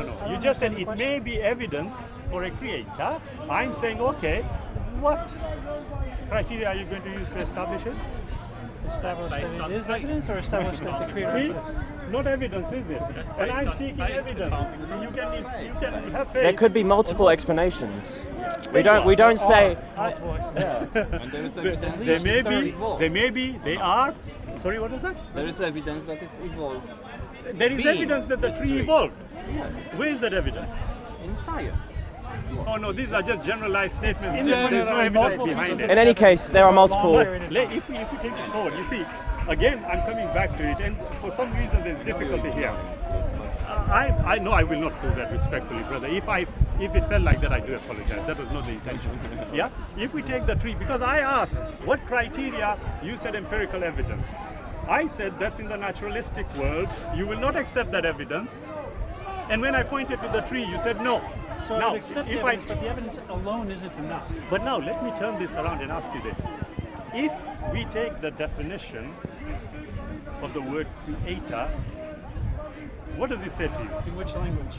No. You just said it may be evidence for a creator. I'm saying, okay, what criteria are you going to use to establish it? Establish that it is evidence, or establish that the creator exists? Not evidence, is it? And I'm seeking evidence. You can have faith. There could be multiple explanations. We don't say. And there is evidence They are. Sorry, what is that? there is evidence that it's evolved There is evidence that the tree evolved. Yes. Where is that evidence? in science. Oh no, these are just generalized statements. Yeah, There's no there's evidence multiple behind In it. any case, there are multiple. If we take it forward, you see, again, I'm coming back to it, and for some reason there's difficulty here. I know I will not do that respectfully, brother. If it felt like that, I do apologize. That was not the intention. Yeah. If we take the tree, because I asked what criteria, you said empirical evidence. I said that's in the naturalistic world. You will not accept that evidence. And when I pointed to the tree, you said no. So now, I would accept the evidence, but the evidence alone isn't enough. But now let me turn this around and ask you this. If we take the definition of the word creator, what does it say to you? In which language?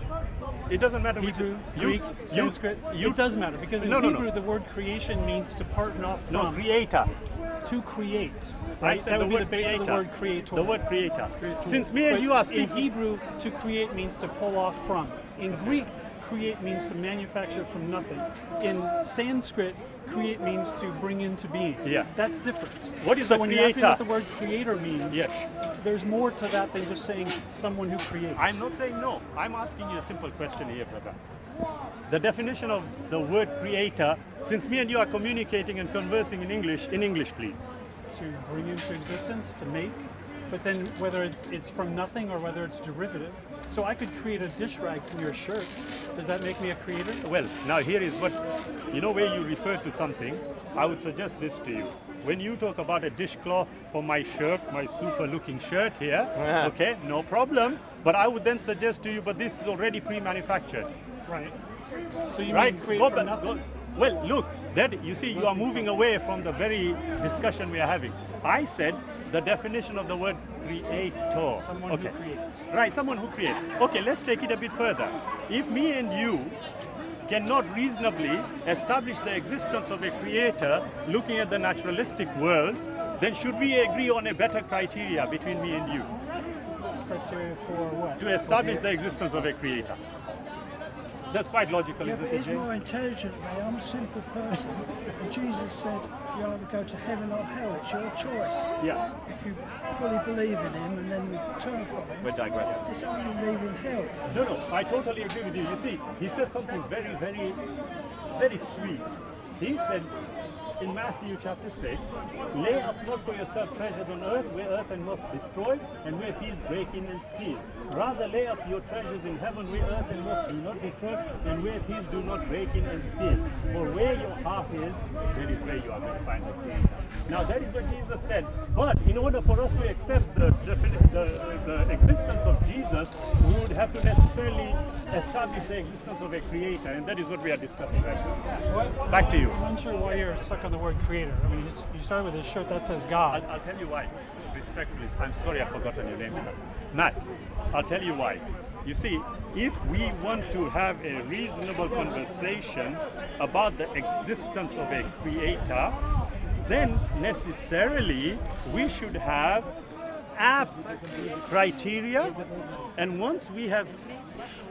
It doesn't matter which. Hebrew, Greek, Sanskrit? It does matter, because in Hebrew the word creation means to partner off from. No, creator. To create. I Right? said That the would be word the base creator. of the word creator. The word creator. Creator. Since me and But you are in speaking. Hebrew, to create means to pull off from. In Greek, create means to manufacture from nothing. In Sanskrit, create means to bring into being. Yeah. That's different. What is so the when you ask me creator? what the word creator means, Yes. there's more to that than just saying someone who creates. I'm not saying no. I'm asking you a simple question here, brother. The definition of the word creator, since me and you are communicating and conversing in English, please. To bring into existence, to make, but then whether it's from nothing or whether it's derivative. So I could create a dish rag from your shirt. Does that make me a creator? Well, now here is what, where you refer to something, I would suggest this to you. When you talk about a dishcloth for my shirt, my super looking shirt here, okay, no problem. But I would then suggest to you, but this is already pre-manufactured. Right. So you Right? mean create Go from back- nothing? Well, look, that you see, you are moving away from the very discussion we are having. I said the definition of the word creator. Someone okay. who creates. Right, someone who creates. Okay, let's take it a bit further. If me and you cannot reasonably establish the existence of a creator looking at the naturalistic world, then should we agree on a better criteria between me and you Criteria for what? to establish the existence of a creator? That's quite logical, Yeah, isn't but it, he's James? more intelligent than me. I'm a simple person. And Jesus said, you either go to heaven or hell. It's your choice. Yeah, If you fully believe in him and then you turn from we're him, digressing. it's only leaving hell. No, I totally agree with you. You see, he said something very, very, very sweet. He said in Matthew chapter 6, lay up not for yourself treasures on earth, where earth and moth destroy, and where thieves break in and steal. Rather lay up your treasures in heaven, where earth and moth do not destroy, and where thieves do not break in and steal. For where your heart is, there is where you are going to find the Creator. Now that is what Jesus said. But in order for us to accept the existence of Jesus, we would have to necessarily establish the existence of a creator, and that is what we are discussing right now. Back to you. I'm unsure why you're stuck on the word creator. I mean, you start with a shirt that says God. I'll tell you why. Respectfully, I'm sorry I've forgotten your name, sir. Matt, I'll tell you why. You see, if we want to have a reasonable conversation about the existence of a creator, then necessarily we should have apt criteria, and once we have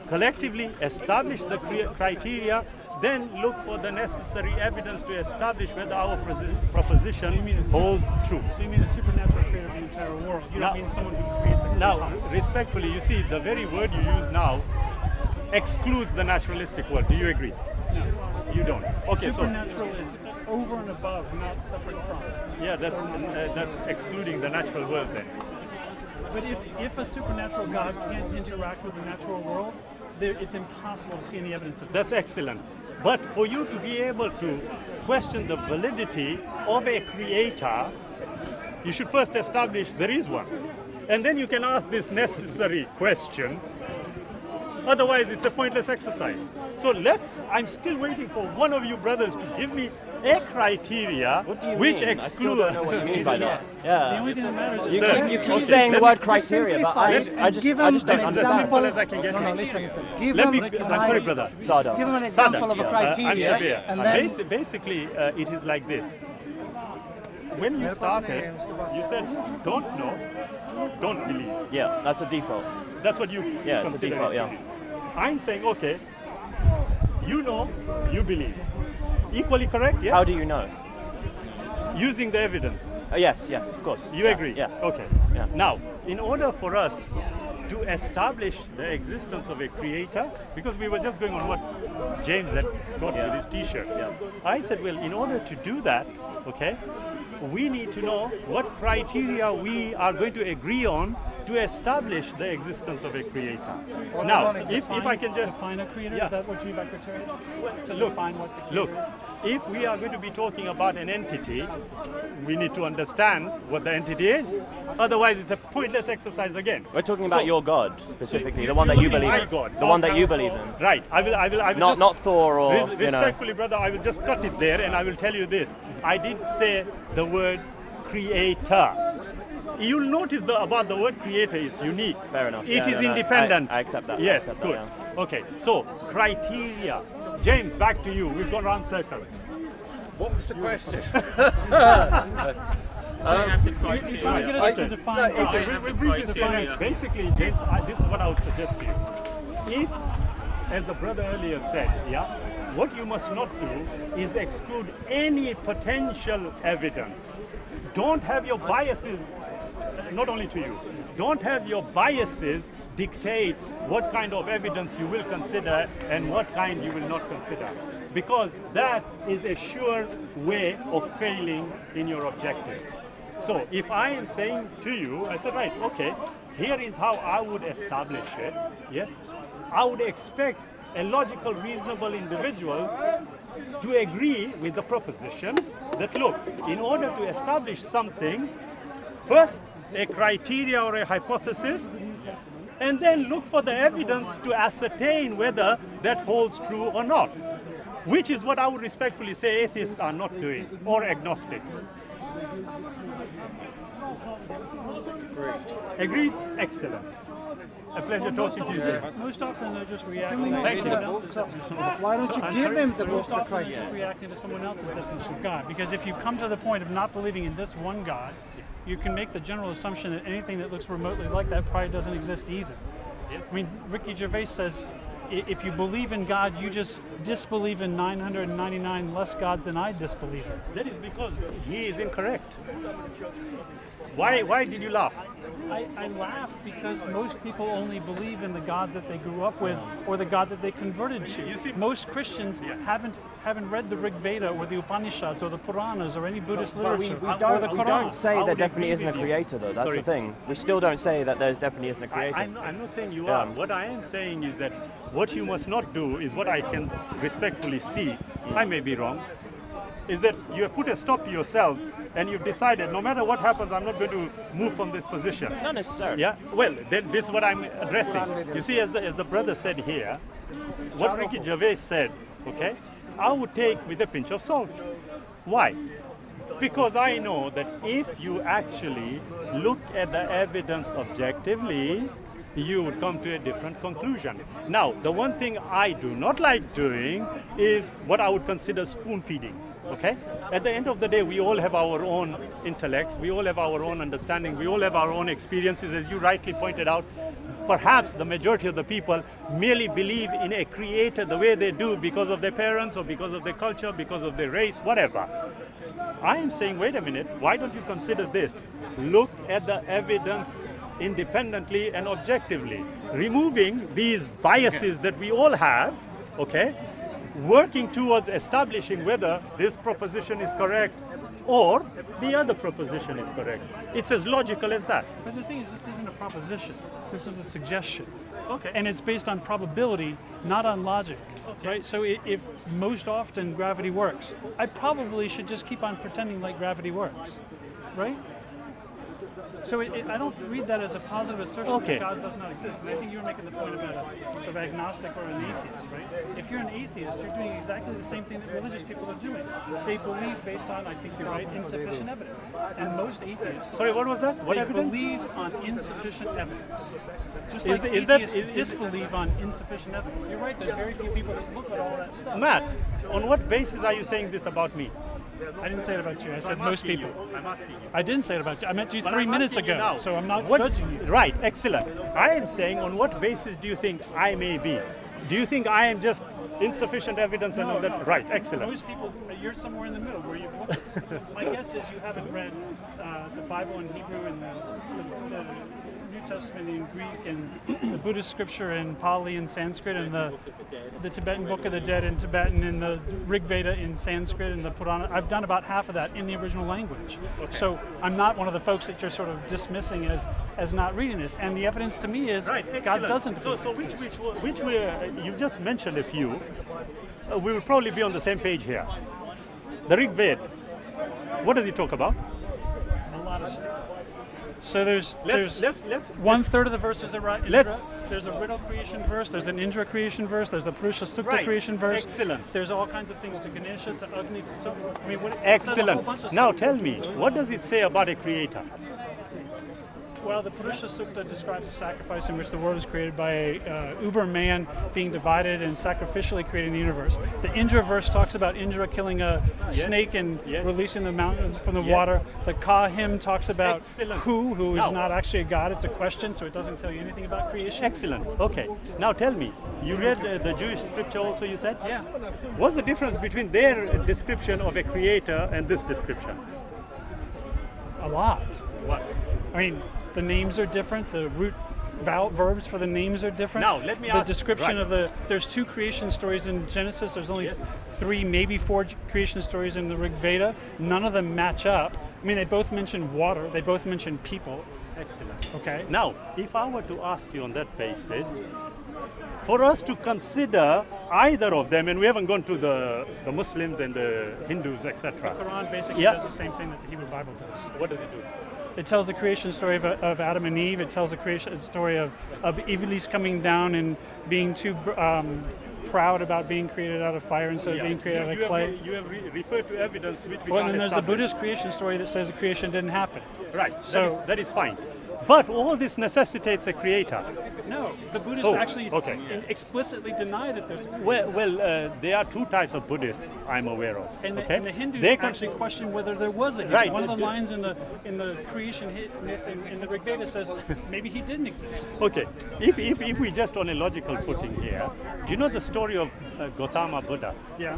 collectively established the criteria, then look for the necessary evidence to establish whether our proposition holds true. So you mean a supernatural creator of the entire world? You don't mean someone who creates a Now, respectfully, you see, the very word you use now excludes the naturalistic world. Do you agree? No. You don't. Okay, Supernatural is over and above, not separate from. yeah, that's excluding the natural world then. But if a supernatural God can't interact with the natural world, it's impossible to see any evidence of that. That's excellent. But for you to be able to question the validity of a creator, you should first establish there is one. And then you can ask this necessary question, Otherwise, it's a pointless exercise. So I'm still waiting for one of you brothers to give me a criteria What do you which mean? I still exclude. don't know what you mean by that. The Yeah. only thing that matters is You Sir, keep okay, saying the let word me- criteria, but I just don't This is as understand. simple as I can get. No, no, listen. Give Let them, me. I'm sorry, brother. Sada. give them an example Sada, of a I'm criteria, Shabir. and then Basically, it is like this. When you started, you said, don't know, don't believe. Yeah, that's the default. That's what you Yeah, it's the consider default, it to yeah. be. I'm saying, okay, you know, you believe. Equally correct, yes? How do you know? Using the evidence. Yes, of course. You Yeah, agree? Yeah. Okay. Yeah. Now, in order for us to establish the existence of a creator, because we were just going on what James had got Yeah. with his t-shirt. Yeah. I said, well, in order to do that, okay, we need to know what criteria we are going to agree on to establish the existence of a creator. Now, if I can just define a creator, Yeah. is that what you mean by criteria? To look, define what the creator look, if we are going to be talking about an entity, we need to understand what the entity is. Otherwise, it's a pointless exercise again. We're talking about So- your God specifically, the You're one that you looking believe my in. God, The one that you all believe powerful. in. Right. I will Not just, not Thor or you know. Respectfully, brother, I will just cut it there and I will tell you this. I didn't say the word creator. You'll notice about the word creator, it's unique. Fair enough. It Yeah, is no, no, independent. I accept that. I Yes, accept that, good. yeah. Okay, so criteria. James, back to you. We've gone round circle. What was the question? Trying to get us to define We briefly define it. Basically, James, this is what I would suggest to you. If, as the brother earlier said, yeah, what you must not do is exclude any potential evidence. Don't have your biases, not only to you, don't have your biases dictate what kind of evidence you will consider and what kind you will not consider. Because that is a sure way of failing in your objective. So if I am saying to you, I said, right, okay, here is how I would establish it, yes? I would expect a logical, reasonable individual to agree with the proposition that, look, in order to establish something, first a criteria or a hypothesis, and then look for the evidence to ascertain whether that holds true or not, which is what I would respectfully say atheists are not doing, or agnostics. Agreed? Excellent. A pleasure talking to you, James. most often they're just reacting Thank to you. someone else's definition. why don't you I'm give sorry? them the Most book, the often it's criteria? just reacting to someone else's definition of God. Because if you come to the point of not believing in this one God, you can make the general assumption that anything that looks remotely like that probably doesn't exist either. Yes. I mean, Ricky Gervais says, if you believe in God, you just disbelieve in 999 less gods than I disbelieve in. That is because he is incorrect. Why did you laugh? I laugh because most people only believe in the God that they grew up with or the God that they converted to. You see- most Christians Yeah. haven't read the Rig Veda or the Upanishads or the Puranas or any Buddhist But we literature don't, or the we Quran. don't say I there would definitely agree isn't a with you. creator though, that's Sorry. the thing. We still don't say that there's definitely isn't a creator. I'm not saying you Yeah. are. What I am saying is that what you must not do is what I can respectfully see. I may be wrong. Is that you have put a stop to yourselves and you've decided no matter what happens, I'm not going to move from this position. Not necessarily. Yeah. Well, then this is what I'm addressing. You see, as the brother said here, what Ricky Gervais said, okay, I would take with a pinch of salt. Why? Because I know that if you actually look at the evidence objectively, you would come to a different conclusion. Now, the one thing I do not like doing is what I would consider spoon feeding. Okay? At the end of the day, we all have our own intellects, we all have our own understanding, we all have our own experiences, as you rightly pointed out. Perhaps the majority of the people merely believe in a creator the way they do because of their parents or because of their culture, because of their race, whatever. I am saying, wait a minute, why don't you consider this? Look at the evidence independently and objectively, removing these biases that we all have, okay? Working towards establishing whether this proposition is correct or the other proposition is correct. It's as logical as that. But the thing is, this isn't a proposition. This is a suggestion. Okay. And it's based on probability, not on logic. Right? So if most often gravity works, I probably should just keep on pretending like gravity works. Right? So I don't read that as a positive assertion Okay. that God does not exist. And I think you were making the point about a sort of agnostic or an atheist, right? If you're an atheist, you're doing exactly the same thing that religious people are doing. They believe based on, I think you're right, insufficient evidence. And most atheists, Sorry, what was that? What they evidence? believe on insufficient evidence. Just Is like th- is that- atheists is- disbelieve on insufficient evidence. You're right, there's very few people that look at all that stuff. Matt, on what basis are you saying this about me? I didn't say it about you, I said I'm most asking people. you. I'm asking you. I didn't say it about you. I meant you But 3 I'm minutes asking you ago, now, so I'm not what- judging you. Right, excellent. I am saying on what basis do you think I may be? Do you think I am just insufficient evidence and all that? No. Right, excellent. Most people, you're somewhere in the middle where you've looked at. My guess is you haven't read the Bible in Hebrew and the New Testament in Greek and the Buddhist scripture in Pali and Sanskrit and the Tibetan Book of the Dead in Tibetan and the Rig Veda in Sanskrit and the Purana. I've done about half of that in the original language. So I'm not one of the folks that you're sort of dismissing as not reading this. And the evidence to me is Right, God excellent. doesn't. So which you just mentioned a few. We will probably be on the same page here. The Rig Veda. What does it talk about? A lot of stuff. So there's Let's one third of the verses are right. Let's- There's a riddle creation verse. There's an Indra creation verse. There's a Purusha Sukta Right. creation verse. Excellent. There's all kinds of things to Ganesha, to Agni, to Sukta. I mean, it says a whole Excellent. bunch of Now stuff. tell me, what does it say about a creator? Well, the Purusha Sukta describes a sacrifice in which the world is created by a uber man being divided and sacrificially creating the universe. The Indra verse talks about Indra killing a Yes. snake and Yes. releasing the mountains from the Yes. water. The Ka hymn talks about Excellent. who is Now- not actually a god. It's a question, so it doesn't tell you anything about creation. Excellent. Okay. Now tell me, you read the Jewish scripture also, you said? Yeah. What's the difference between their description of a creator and this description? A lot. What? I mean, the names are different. The root verbs for the names are different. Now, let me the ask- description right. of there's 2 creation stories in Genesis. There's only Yes. 3, maybe 4 creation stories in the Rig Veda. None of them match up. I mean, they both mention water. They both mention people. Excellent. Okay. Now, if I were to ask you on that basis, for us to consider either of them, and we haven't gone to the Muslims and the Hindus, etc. The Quran basically Yeah. does the same thing that the Hebrew Bible does. What does it do? It tells the creation story of Adam and Eve. It tells the creation story of Iblis coming down and being too proud about being created out of fire instead of being created out of clay. You have referred to evidence which we Well, can't and there's the establish. Buddhist creation story that says the creation didn't happen. Right. So- That is fine. But all this necessitates a creator. No, the Buddhists Oh, actually okay. explicitly deny that there's a creator. Well, there are 2 types of Buddhists I'm aware of. And the, okay? and the Hindus They actually question whether there was a hero. Right. One of the lines in the creation myth in the Rig Veda says maybe he didn't exist. Okay, if we just on a logical footing here, do you know the story of Gautama Buddha? Yeah.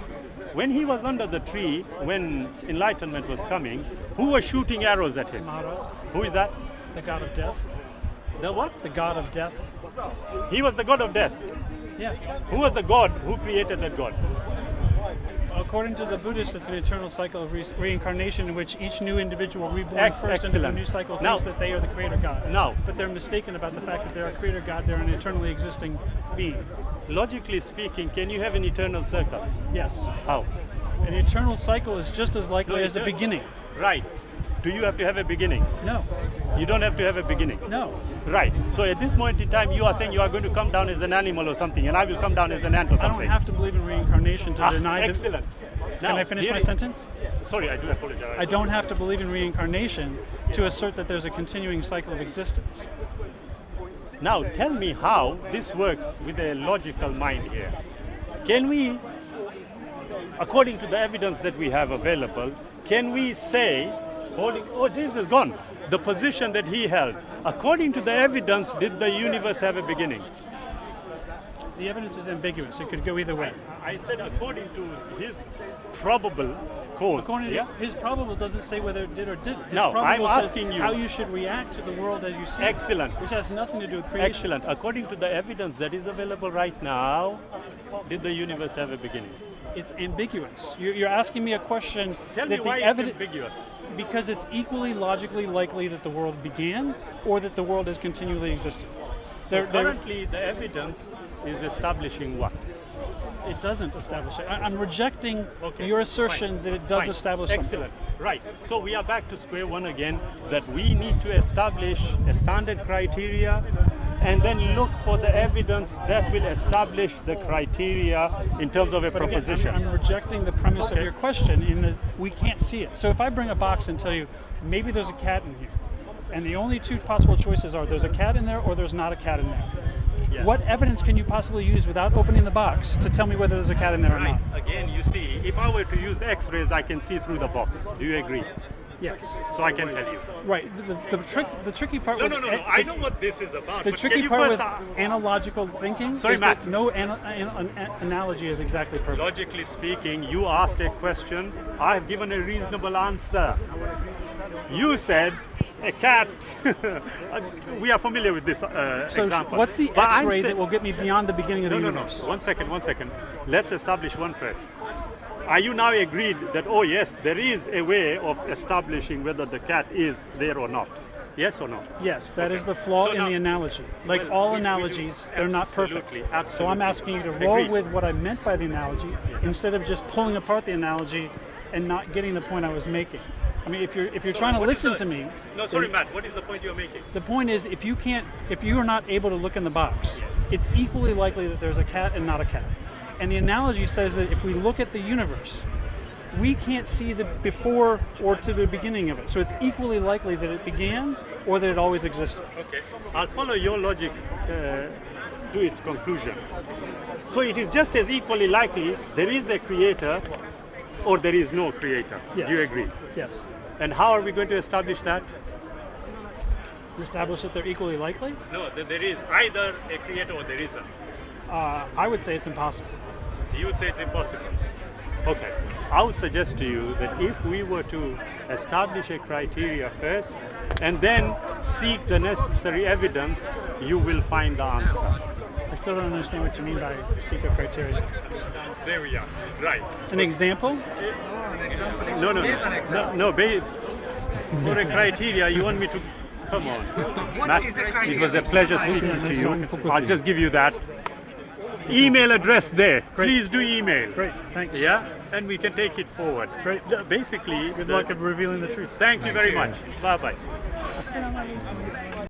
When he was under the tree, when enlightenment was coming, who was shooting arrows at him? Mara, Who is that? the god of death. The what? The god of death. He was the god of death. Yeah. Who was the god who created that god? According to the Buddhists, it's an eternal cycle of reincarnation in which each new individual reborn first into a Excellent. new cycle Now- thinks that they are the creator god. Now- But they're mistaken about the fact that they're a creator god, they're an eternally existing being. Logically speaking, can you have an eternal circle? Yes. How? An eternal cycle is just as likely as a beginning. Right. Do you have to have a beginning? No. You don't have to have a beginning. No. Right. So at this moment in time, you are saying you are going to come down as an animal or something, and I will come down as an ant or I something. don't have to believe in reincarnation to deny that. Excellent. Can I finish my sentence? Sorry, I do apologize. I don't have to believe in reincarnation to assert that there's a continuing cycle of existence. Now tell me how this works with a logical mind here. Can we, according to the evidence that we have available, can we say, oh, James is gone, the position that he held, according to the evidence, did the universe have a beginning? The evidence is ambiguous. It could go either way. I said according to his probable cause. According to yeah? his probable doesn't say whether it did or didn't. His No, probable I'm says asking you. how you should react to the world as you see it, Excellent. which has nothing to do with creation. Excellent. According to the evidence that is available right now, did the universe have a beginning? It's ambiguous. You're asking me a question Tell that me why the it's evidence ambiguous. because it's equally logically likely that the world began or that the world has continually existed. So currently, the evidence is establishing what? It doesn't establish it. I'm rejecting Okay, your assertion fine, that it does fine. establish something. Excellent. Right. So we are back to square one again, that we need to establish a standard criteria and then look for the evidence that will establish the criteria in terms of a But again, proposition. I'm rejecting the premise Okay. of your question in that we can't see it. So if I bring a box and tell you, maybe there's a cat in here, and the only two possible choices are there's a cat in there or there's not a cat in there. Yeah. What evidence can you possibly use without opening the box to tell me whether there's a cat in there or Right. not? Again, you see, if I were to use X-rays, I can see through the box. Do you agree? Yes. So I can tell you. Right. The tricky part No, with no, no, no. I know what this is about. the but tricky can you part first with analogical thinking Sorry, is that Matt. no analogy is exactly perfect. logically speaking, you asked a question, I have given a reasonable answer. You said a cat. We are familiar with this So example. what's the But I'm X-ray sa- that will get me beyond the beginning of No, the no, no. universe? 1 second, 1 second. Let's establish one first. Are you now agreed that, oh yes, there is a way of establishing whether the cat is there or not? Yes or no? Yes, that is the flaw So in now- the analogy. Like Well, all we do- analogies, they're not perfect. absolutely, So I'm absolutely. asking you to roll Agreed. with what I meant by the analogy instead of just pulling apart the analogy and not getting the point I was making. I mean, if you're trying to What is listen the- to me, No, sorry, then Matt. What is the point you're making? the point is if you are not able to look in the box, it's equally likely that there's a cat and not a cat. And the analogy says that if we look at the universe, we can't see the before or to the beginning of it. So it's equally likely that it began or that it always existed. Okay, I'll follow your logic to its conclusion. So it is just as equally likely there is a creator or there is no creator. Yes. Do you agree? Yes. And how are we going to establish that? Establish that they're equally likely? No, that there is either a creator or there isn't. I would say it's impossible. You would say it's impossible. Okay, I would suggest to you that if we were to establish a criteria first and then seek the necessary evidence, you will find the answer. I still don't understand what you mean by secret criteria. There we are. Right. An example? No, no, no. No, no, babe. For a criteria, you want me to... Come on. Matt, it was a pleasure speaking to you. I'll just give you that. Email address there. Please do email. Great, thanks. Yeah? And we can take it forward. Great. Basically... Good luck at revealing the truth. Thank you very much. Bye-bye. Assalamu alaikum.